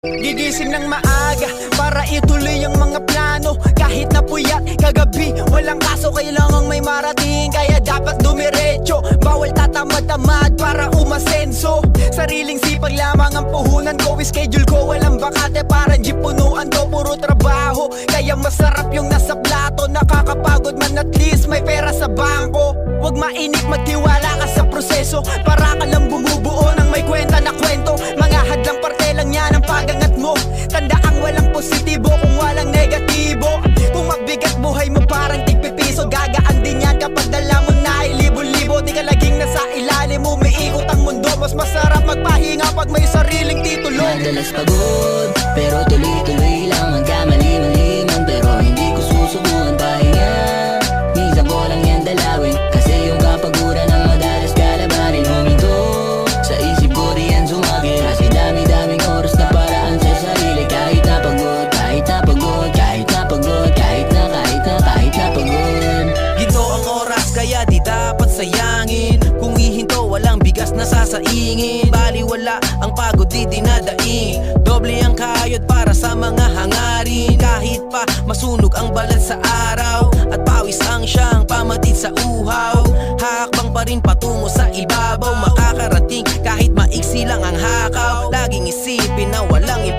Gigising ng maaga para ituloy ang mga plano. Kahit na puyat kagabi, walang kaso, kailangang may marating. Kaya dapat dumiretso, bawal tatamad-tamad para umasenso. Sariling sipag lamang ang puhunan ko. Schedule ko walang bakate, parang jeep punuan ko. Puro trabaho, kaya masarap yung nasa plato. Nakakapagod man, at least may pera sa bangko. Huwag mainip, magtiwala ka sa proseso. Para ka lang bumubuo ng may kwenta na kwento. Mga hadlang parte lang yan ang pagangat mo. Tandaang walang positibo kung walang negatibo. Kung mabigat buhay mo parang tigpipiso, gagaan din yan kapag dala mo na ay libo-libo. Di ka laging nasa ilalim, umiikot ang mundo. Mas masarap magpahinga pag may sariling titulo. Madalas pagod, pero tuloy-tuloy lang hanggang malimaliman. Pero hindi ko susubukan pahinga, minsan ko lang yan dalawin. Kasi yung kapaguran ang madalas kalabanin. Huminto, sa isip ko riyan sumagi. Kasi dami-daming oras na paraan sa sarili. Kahit na pagod, kahit na pagod, kahit na pagod, kahit na pagod. Ginto ang oras kaya di dapat sayangin. Kung hihinto walang bigas na sasaingin. Baliwala ang pagod di dinadaing. Doble ang kayod para sa mga hangarin. Kahit pa masunog ang balat sa araw, at pawis ang siyang pamatid sa uhaw. Hakbang pa rin patungo sa ibabaw. Makakarating kahit maiksi lang ang hakaw. Laging isipin na walang